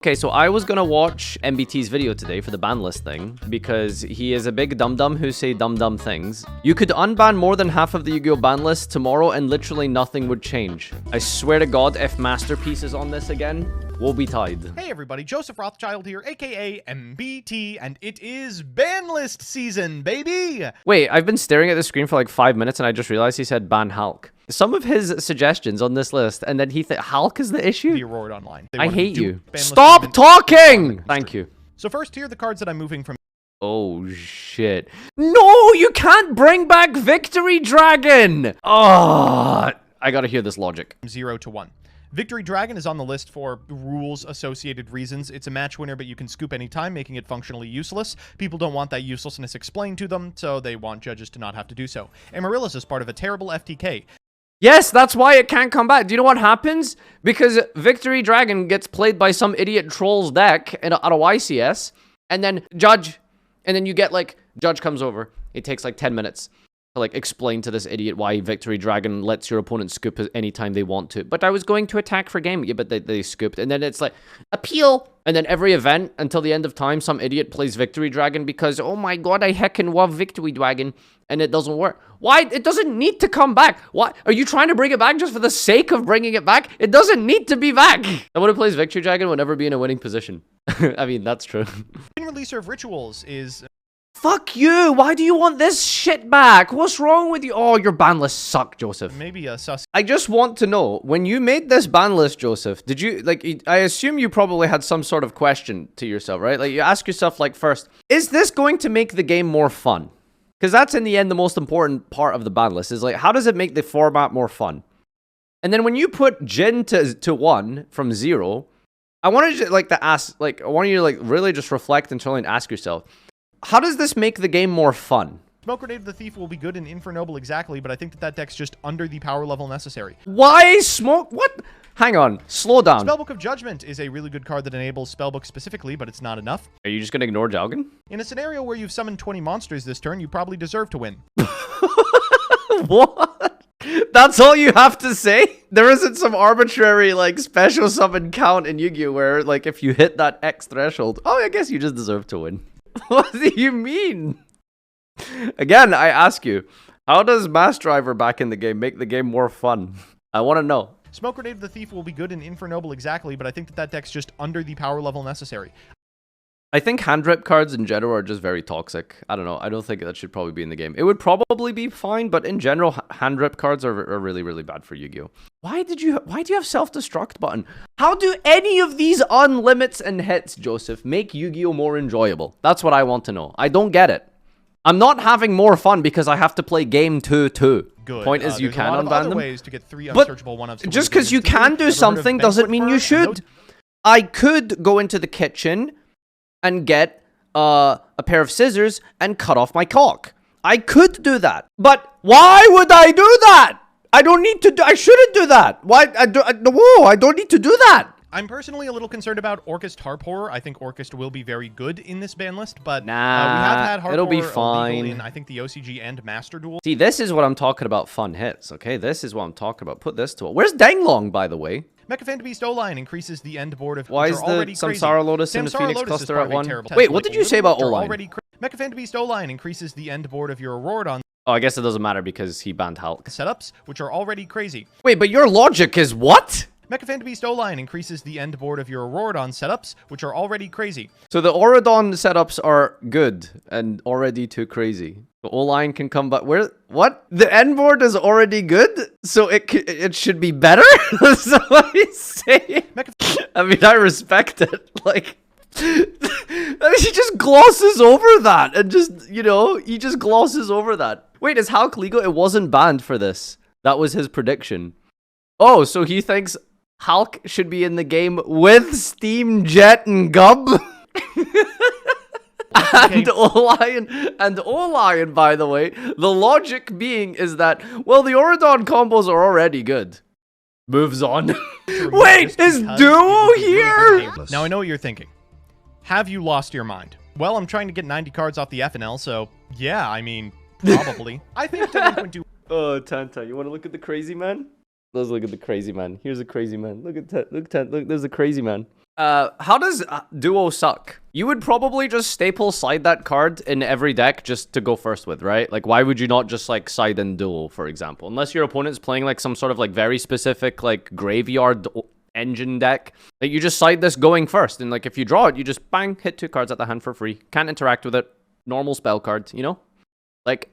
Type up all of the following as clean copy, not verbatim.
Okay, so I was gonna watch MBT's video today for the ban list thing, because he is a big dum-dum who say dumb things. You could unban more than half of the Yu-Gi-Oh! Ban list tomorrow and literally nothing would change. I swear to God, if Masterpiece is on this again, we'll be tied. Hey everybody, Joseph Rothschild here, aka MBT, and it is ban list season, baby! Wait, I've been staring at the screen for like 5 minutes and I just realized he said ban Hulk. Some of his suggestions on this list, and then he Hulk is the issue? The Aurora Online. I hate you. Stop talking! Thank you. So first, here are the cards that I'm moving from. Oh, shit. No, you can't bring back Victory Dragon! Oh, I gotta hear this logic. 0 to 1. Victory Dragon is on the list for rules-associated reasons. It's a match winner, but you can scoop anytime, making it functionally useless. People don't want that uselessness explained to them, so they want judges to not have to do so. Amaryllis is part of a terrible FTK. Yes, that's why it can't come back. Do you know what happens? Because Victory Dragon gets played by some idiot troll's deck out of YCS, and then you get like, Judge comes over. It takes like 10 minutes to like explain to this idiot why Victory Dragon lets your opponent scoop anytime they want to. But I was going to attack for game. Yeah, but they scooped. And then it's like, appeal. And then every event until the end of time, some idiot plays Victory Dragon because, oh my God, I heckin' love Victory Dragon. And it doesn't work. Why? It doesn't need to come back. Why? Are you trying to bring it back just for the sake of bringing it back? It doesn't need to be back. Someone who plays Victory Dragon will never be in a winning position. I mean, that's true. The releaser of Rituals is... Fuck you! Why do you want this shit back? What's wrong with you? Oh, your ban lists suck, Joseph. Maybe a sus... I just want to know, when you made this ban list, Joseph, did you, like, I assume you probably had some sort of question to yourself, right? Like, you ask yourself, like, first, is this going to make the game more fun? Because that's, in the end, the most important part of the ban list, is, like, how does it make the format more fun? And then when you put Jin to 1 from 0, I wanted you, like, to ask, like, I want you to, like, really just reflect and try and ask yourself, how does this make the game more fun? Smoke Grenade of the Thief will be good in Infernoble exactly, but I think that deck's just under the power level necessary. Why smoke? What? Hang on. Slow down. Spellbook of Judgment is a really good card that enables Spellbook specifically, but it's not enough. Are you just going to ignore Jalgan? In a scenario where you've summoned 20 monsters this turn, you probably deserve to win. What? That's all you have to say? There isn't some arbitrary, like, special summon count in Yu-Gi-Oh! Where, like, if you hit that X threshold, oh, I guess you just deserve to win. What do you mean? Again, I ask you, how does Mass Driver back in the game make the game more fun? I want to know. Smoke Grenade of the Thief will be good in Infernoble exactly, but I think that deck's just under the power level necessary. I think hand rip cards in general are just very toxic. I don't know. I don't think that should probably be in the game. It would probably be fine, but in general, hand rip cards are really, really bad for Yu-Gi-Oh! Why do you have self-destruct button? How do any of these unlimits and hits, Joseph, make Yu-Gi-Oh! More enjoyable? That's what I want to know. I don't get it. I'm not having more fun because I have to play game 2-2. Good. Point is, you can unban them. Ways to get 3 unsearchable one-ups. Just because you can do something doesn't mean you should. I could go into the kitchen and get a pair of scissors and cut off my cock. I could do that. But why would I do that? I don't need to do, I shouldn't do that. Why? I don't need to do that. I'm personally a little concerned about Orcust Harp Horror. I think Orcust will be very good in this ban list, but nah, we have had Harp it'll be Horror fine in, I think, the OCG and Master Duel. See, this is what I'm talking about, fun hits, okay? This is what I'm talking about. Put this to it. Where's Danglong, by the way? Mecha Fan to Beast O-Line increases the end board of... Why is the Samsara Lotus in the Phoenix cluster at 1? Wait, what did you say about O-Line? Mecha Fan to Beast O-Line increases the end board of your Auroradon. Oh, I guess it doesn't matter because he banned Hulk. Setups, which are already crazy. Wait, but your logic is what? Mecha Fan to Beast O-Line increases the end board of your Auroradon setups, which are already crazy. So the Auroradon setups are good and already too crazy. The O-Line can come back. Where? What? The end board is already good, so it should be better? That's what he's saying. I mean, I respect it. Like, he just glosses over that and just, you know, he just glosses over that. Wait, is Hulk legal? It wasn't banned for this. That was his prediction. Oh, so he thinks Hulk should be in the game with Steam, Jet, and Gub? And O-Lion, by the way, the logic being is that, well, the Auradon combos are already good. Moves on. Wait, is Duo here? Now, I know what you're thinking. Have you lost your mind? Well, I'm trying to get 90 cards off the FNL, so yeah, I mean, probably. I think Delinquent do... Oh, Tanta, you want to look at the crazy man? Let's look at the crazy man. Here's a crazy man. Look, there's a crazy man. How does Duo suck? You would probably just staple side that card in every deck just to go first with, right? Like, why would you not just, like, side in Duo, for example? Unless your opponent's playing, like, some sort of, like, very specific, like, graveyard engine deck. Like, you just side this going first. And, like, if you draw it, you just, bang, hit 2 cards at the hand for free. Can't interact with it. Normal spell card, you know? Like,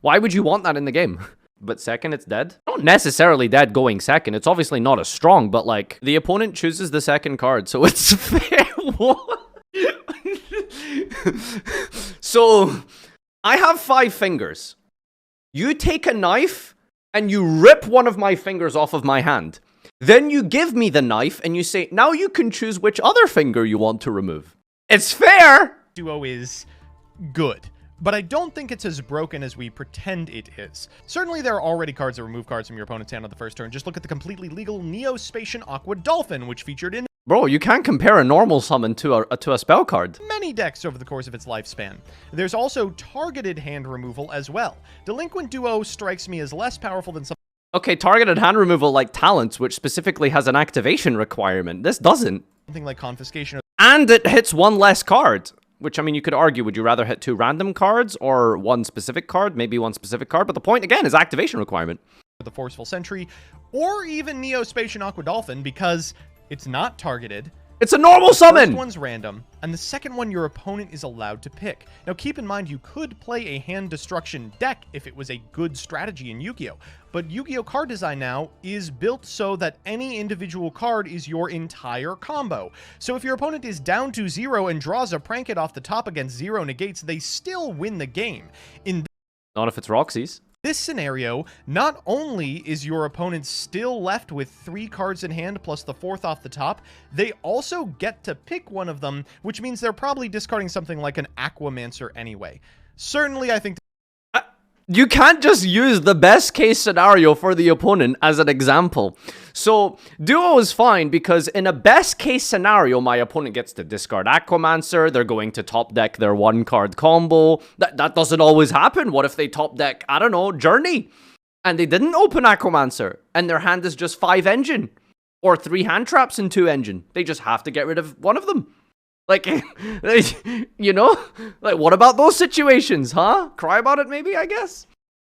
why would you want that in the game? But second, it's dead? Not necessarily dead going second. It's obviously not as strong, but, like, the opponent chooses the second card, so it's fair. What? So, I have 5 fingers. You take a knife, and you rip one of my fingers off of my hand. Then you give me the knife, and you say, now you can choose which other finger you want to remove. It's fair! Duo is good, but I don't think it's as broken as we pretend it is. Certainly there are already cards that remove cards from your opponent's hand on the first turn. Just look at the completely legal Neospatian Aqua Dolphin, which featured in Bro, you can't compare a normal summon to a spell card. many decks over the course of its lifespan. There's also targeted hand removal as well. Delinquent Duo strikes me as less powerful than some. Okay, targeted hand removal like Talents, which specifically has an activation requirement. This doesn't. Something like Confiscation. And it hits 1 less card. Which, I mean, you could argue, would you rather hit 2 random cards or 1 specific card? Maybe 1 specific card, but the point, again, is activation requirement. The Forceful Sentry, or even Neospatian Aqua Dolphin, because it's not targeted. It's a normal The summon! first one's random, and the second one your opponent is allowed to pick. Now keep in mind you could play a hand destruction deck if it was a good strategy in Yu-Gi-Oh! But Yu-Gi-Oh! Card design now is built so that any individual card is your entire combo. So if your opponent is down to 0 and draws a Prank It off the top against 0 negates, they still win the game. In Not if it's Roxy's. this scenario, not only is your opponent still left with 3 cards in hand plus the 4th off the top, they also get to pick one of them, which means they're probably discarding something like an Aquamancer anyway. Certainly, I think You can't just use the best case scenario for the opponent as an example. So, Duo is fine because in a best case scenario, my opponent gets to discard Aquamancer, they're going to top deck their 1-card combo. That doesn't always happen. What if they top deck, I don't know, Journey? And they didn't open Aquamancer, and their hand is just 5 engine. Or 3 hand traps and 2 engine. They just have to get rid of one of them. Like, you know? Like, what about those situations, huh? Cry about it, maybe, I guess?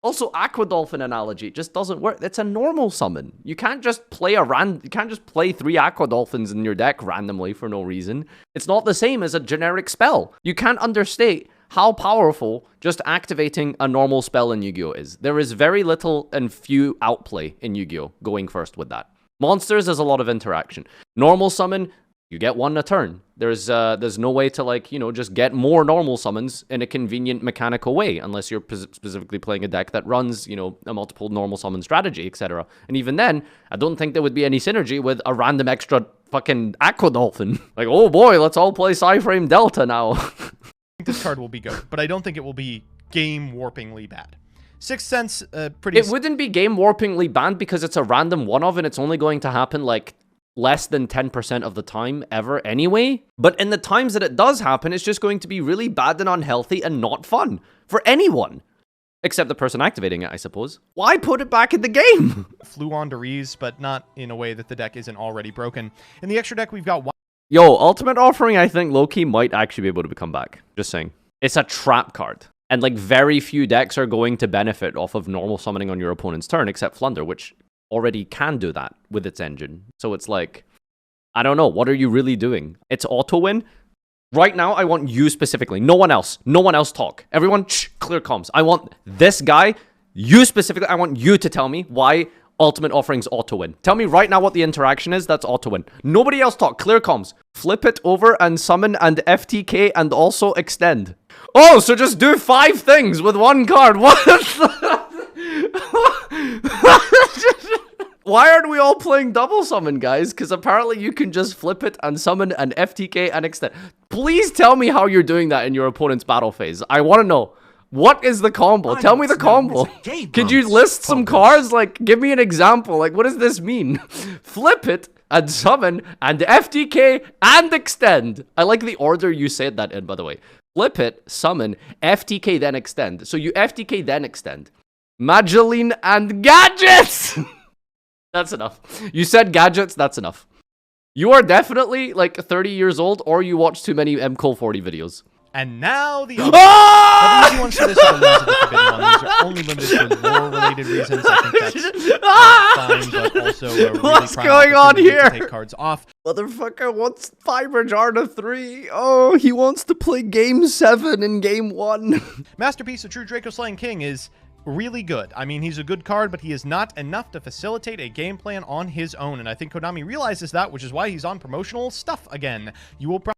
Also, Aqua Dolphin analogy just doesn't work. It's a normal summon. You can't just play you can't just play 3 Aqua Dolphins in your deck randomly for no reason. It's not the same as a generic spell. You can't understate how powerful just activating a normal spell in Yu-Gi-Oh! Is. There is very little and few outplay in Yu-Gi-Oh! Going first with that. Monsters, there's a lot of interaction. Normal summon, you get 1 a turn. There's no way to, like, you know, just get more normal summons in a convenient mechanical way, unless you're specifically playing a deck that runs, you know, a multiple normal summon strategy, etc. And even then, I don't think there would be any synergy with a random extra fucking Aqua Dolphin. Like, oh boy, let's all play Psyframe Delta now. I think this card will be good, but I don't think it will be game-warpingly bad. Sixth Sense, pretty. It wouldn't be game-warpingly banned because it's a random one-of and it's only going to happen, like, less than 10% of the time ever anyway. But in the times that it does happen, it's just going to be really bad and unhealthy and not fun for anyone. Except the person activating it, I suppose. Why put it back in the game? Flew on to Reese, but not in a way that the deck isn't already broken. In the extra deck, we've got Yo, Ultimate Offering, I think Loki might actually be able to come back. Just saying. It's a trap card. And, like, very few decks are going to benefit off of normal summoning on your opponent's turn, except Flunder, which already can do that with its engine. So it's like, I don't know, what are you really doing? It's auto win. Right now, I want you specifically. No one else. No one else talk. Everyone, shh, clear comms. I want this guy, you specifically, I want you to tell me why Ultimate Offering's auto win. Tell me right now what the interaction is that's auto win. Nobody else talk. Clear comms. Flip it over and summon and FTK and also extend. Oh, so just do 5 things with 1 card. What? Why aren't we all playing double summon, guys? Because apparently you can just flip it and summon an FTK and extend. Please tell me how you're doing that in your opponent's battle phase. I want to know. What is the combo? Tell me the combo. Could you list some cards? Like, give me an example. Like, what does this mean? Flip it and summon and FTK and extend. I like the order you said that in, by the way. Flip it, summon, FTK, then extend. So you FTK, then extend. Mageline and gadgets! That's enough. You said gadgets, that's enough. You are definitely like 30 years old, or you watch too many MCOL40 videos. And now the Ah! easy ones for this are the ones of the forbidden one. These are only limited for lore-related reasons. I think that's fine, but also really what's prime going on opportunity here? to take cards off. Motherfucker wants Fiber Jar to 3. Oh, he wants to play Game 7 in Game 1. Masterpiece, the True Draco Slaying King, is really good. I mean, he's a good card, but he is not enough to facilitate a game plan on his own, and I think Konami realizes that, which is why he's on promotional stuff again. You will probably...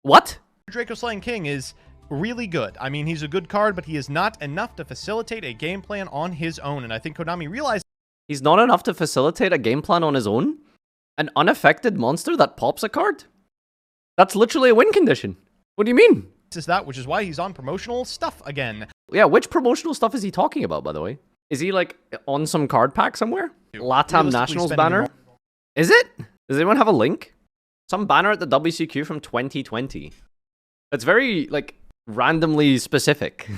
What? Draco Slaying King is really good. I mean, he's a good card, but he is not enough to facilitate a game plan on his own, and I think Konami realizes He's not enough to facilitate a game plan on his own? An unaffected monster that pops a card? That's literally a win condition. What do you mean? is that, which is why he's on promotional stuff again. Yeah, which promotional stuff is he talking about, by the way? Is he, like, on some card pack somewhere? LATAM Nationals banner? Is it? Does anyone have a link? Some banner at the WCQ from 2020. It's very, like, randomly specific.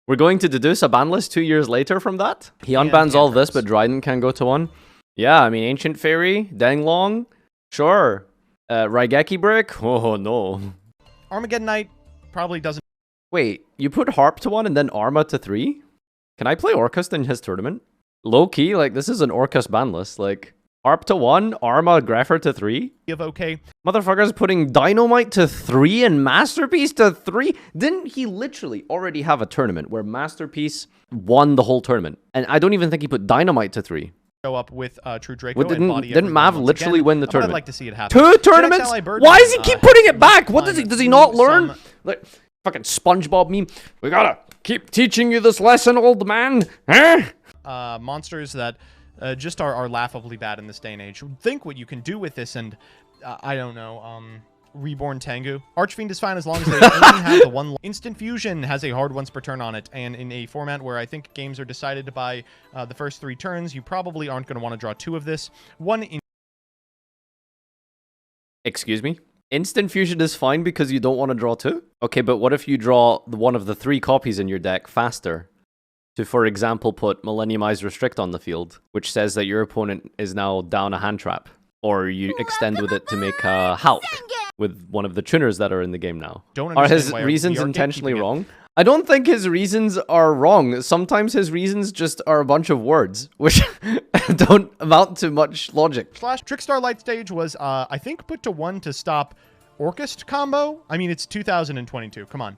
We're going to deduce a ban list 2 years later from that? He unbans all this, but Dryden can go to 1. Yeah, I mean, Ancient Fairy, Denglong, sure. Raigeki Brick? Oh, no. Armageddon Knight probably doesn't... Wait, you put Harp to 1 and then Arma to 3? Can I play Orcust in his tournament? Low-key, like, this is an Orcust ban list. Like, Harp to 1, Arma Greffer to 3? Give okay. Motherfucker's putting Dynamite to 3 and Masterpiece to 3? Didn't he literally already have a tournament where Masterpiece won the whole tournament? And I don't even think he put Dynamite to 3. Go up with True Draco What, and body didn't Mav literally win the tournament? I'd like to see it happen. 2 tournaments? Why does he keep putting it back? What does he not learn? Like, fucking SpongeBob meme. We gotta keep teaching you this lesson, old man. Huh? Monsters that just are laughably bad in this day and age. Think what you can do with this, and I don't know. Reborn Tengu. Archfiend is fine as long as they only have the one. Instant Fusion has a hard once per turn on it, and in a format where I think games are decided by the first 3 turns, you probably aren't going to want to draw 2 of this. Excuse me? Instant Fusion is fine because you don't want to draw 2? Okay, but what if you draw one of the 3 copies in your deck faster? To, for example, put Millenniumize Restrict on the field, which says that your opponent is now down a hand trap. Or you extend with it to make a Hulk with one of the tuners that are in the game now. Are his reasons intentionally wrong? I don't think his reasons are wrong. Sometimes his reasons just are a bunch of words, which don't amount to much logic. Trickstar Light Stage was, I think, put to 1 to stop Orcust combo. I mean, it's 2022. Come on.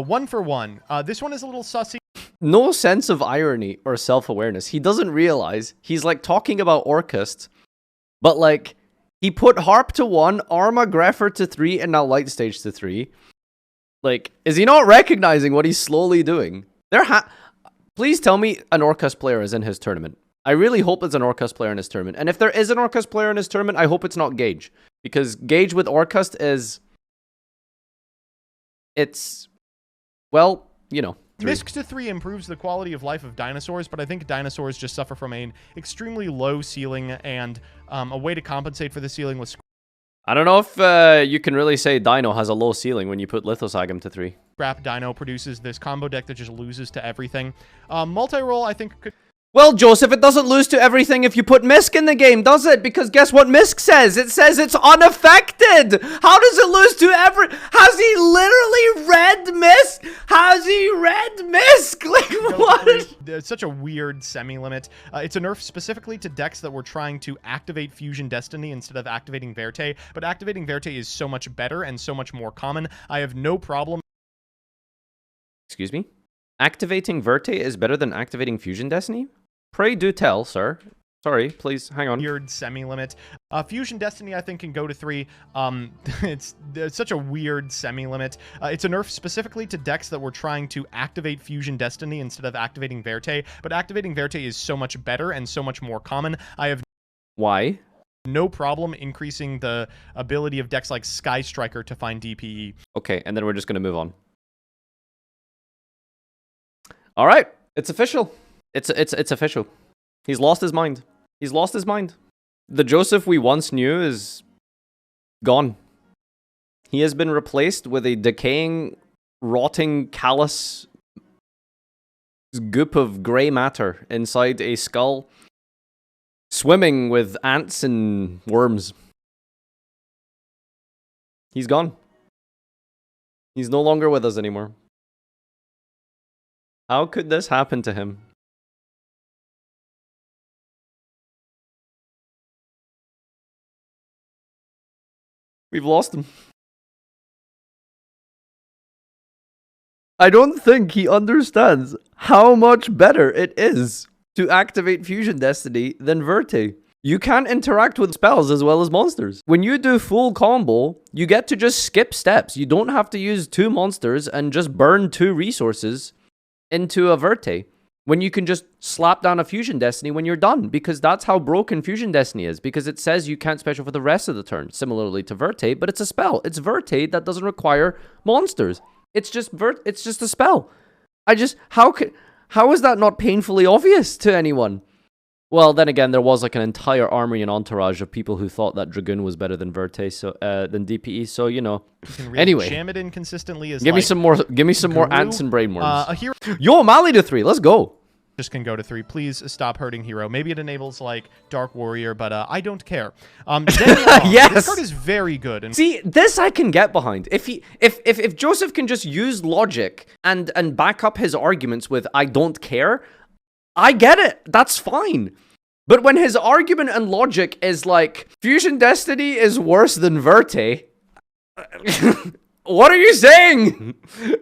1 for 1. This one is a little sussy. No sense of irony or self-awareness. He doesn't realize he's, like, talking about Orcust, but, like, he put Harp to 1, Arma Greffer to 3, and now Light Stage to 3. Like, is he not recognizing what he's slowly doing? Please tell me an Orcust player is in his tournament. I really hope it's an Orcust player in his tournament. And if there is an Orcust player in his tournament, I hope it's not Gage. Because Gage with Orcust is... It's... Well, you know. 3. Misk to 3 improves the quality of life of dinosaurs, but I think dinosaurs just suffer from an extremely low ceiling, and a way to compensate for the ceiling was... I don't know if you can really say Dino has a low ceiling when you put Lithosagam to 3. Scrap Dino produces this combo deck that just loses to everything. Multi-roll, I think, could... Well, Joseph, it doesn't lose to everything if you put Misk in the game, does it? Because guess what Misk says? It says it's unaffected! How does it lose to Has he literally read Misk? Has he read Misk? Like, what? It's such a weird semi-limit. It's a nerf specifically to decks that were trying to activate Fusion Destiny instead of activating Verte, but activating Verte is so much better and so much more common. I have no problem... Excuse me? Activating Verte is better than activating Fusion Destiny? Pray do tell, sir. Sorry, please, hang on. Weird semi-limit. Fusion Destiny, I think, can go to 3. It's such a weird semi-limit. It's a nerf specifically to decks that were trying to activate Fusion Destiny instead of activating Verte, but activating Verte is so much better and so much more common. I have... Why? No problem increasing the ability of decks like Sky Striker to find DPE. Okay, and then we're just gonna move on. All right, it's official. It's official. He's lost his mind. He's lost his mind. The Joseph we once knew is gone. He has been replaced with a decaying, rotting, callous goop of gray matter inside a skull swimming with ants and worms. He's gone. He's no longer with us anymore. How could this happen to him? We've lost him. I don't think he understands how much better it is to activate Fusion Destiny than Verte. You can interact with spells as well as monsters. When you do full combo, you get to just skip steps. You don't have to use 2 monsters and just burn 2 resources into a Verte. When you can just slap down a Fusion Destiny when you're done, because that's how broken Fusion Destiny is, because it says you can't special for the rest of the turn, similarly to Verte, but it's a spell. It's Verte that doesn't require monsters. It's just a spell. How is that not painfully obvious to anyone? Well, then again, there was like an entire army and entourage of people who thought that Dragoon was better than Verte, so than DPE. So you know. You can really anyway, jam it in consistently. Is give me some more. Give me some more Guru, ants and brainworms. A hero Yo, Mali to 3. Let's go. just can go to 3. Please stop hurting hero. Maybe it enables like Dark Warrior, but I don't care. Yes, this card is very good. And see, this I can get behind. If Joseph can just use logic and back up his arguments with "I don't care," I get it. That's fine. But when his argument and logic is like Fusion Destiny is worse than Verte. What are you saying?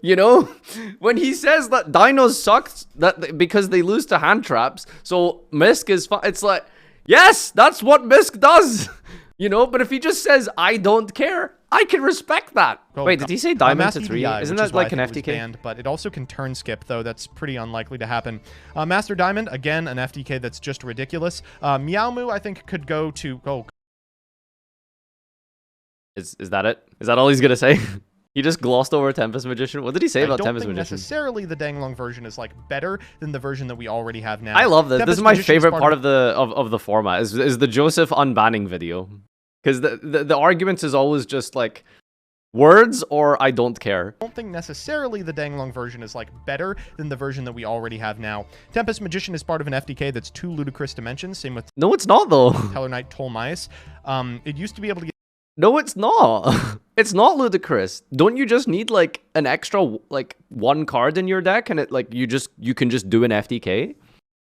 You know, when he says that Dinos sucked because they lose to hand traps, so Misk is fine. It's like, yes, that's what Misk does. You know, but if he just says I don't care, I can respect that. Oh, wait, did he say Diamond to 3? EDI, Isn't which that is why like I an think it was FTK? banned, but it also can turn skip, though. That's pretty unlikely to happen. Master Diamond, again, an FTK that's just ridiculous. Meowmoo, I think, could go to... Oh. Is that it? Is that all he's gonna say? He just glossed over Tempest Magician. What did he say about Tempest I don't think Magician? necessarily the Danglong version is like better than the version that we already have now. I love this. This is my favorite part of of the format. Is the Joseph unbanning video, because the argument is always just like words or I don't care. I don't think necessarily the Danglong version is like better than the version that we already have now. Tempest Magician is part of an FTK that's 2 ludicrous dimensions. Same with No, it's not though. Teller Knight Tolmais. It used to be able to get... No, it's not. It's not ludicrous. Don't you just need like an extra like 1 card in your deck and it like you can just do an FTK?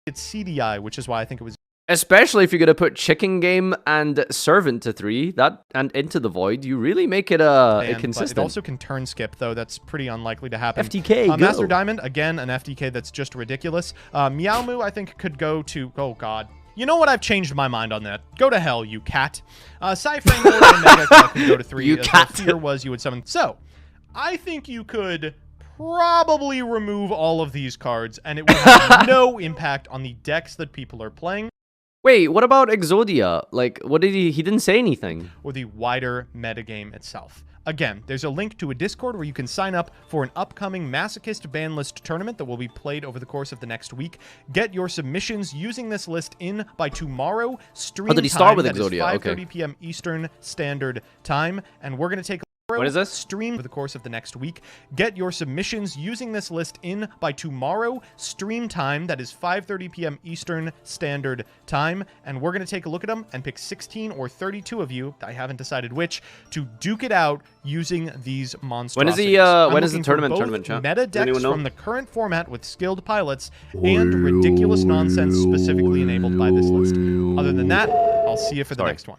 It's CDI, which is why I think it was... Especially if you're gonna put Chicken Game and Servant to 3, that and Into the Void, you really make it a consistent. It also can turn skip, though. That's pretty unlikely to happen. FTK, go. Master Diamond, again, an FTK that's just ridiculous. Meowmoo, I think, could go to... Oh, God. You know what? I've changed my mind on that. Go to hell, you cat. Cyphering and Mecha could go to 3. You cat. The fear was you would summon... So, I think you could probably remove all of these cards, and it would have no impact on the decks that people are playing. Wait, what about Exodia? Like, what did he didn't say anything. Or the wider metagame itself. Again, there's a link to a Discord where you can sign up for an upcoming Masochist ban list tournament that will be played over the course of the next week. Get your submissions using this list in by tomorrow. Stream did he start with time, that is Exodia? 5:30 p.m. Eastern Standard Time, and we're going to take... When is this? Stream over the course of the next week. Get your submissions using this list in by tomorrow. Stream time, that is 5:30 p.m. Eastern Standard Time. And we're going to take a look at them and pick 16 or 32 of you, I haven't decided which, to duke it out using these monstrosities. When is the tournament chat? Meta decks from the current format with skilled pilots and ridiculous nonsense specifically enabled by this list. Other than that, I'll see you for the next one.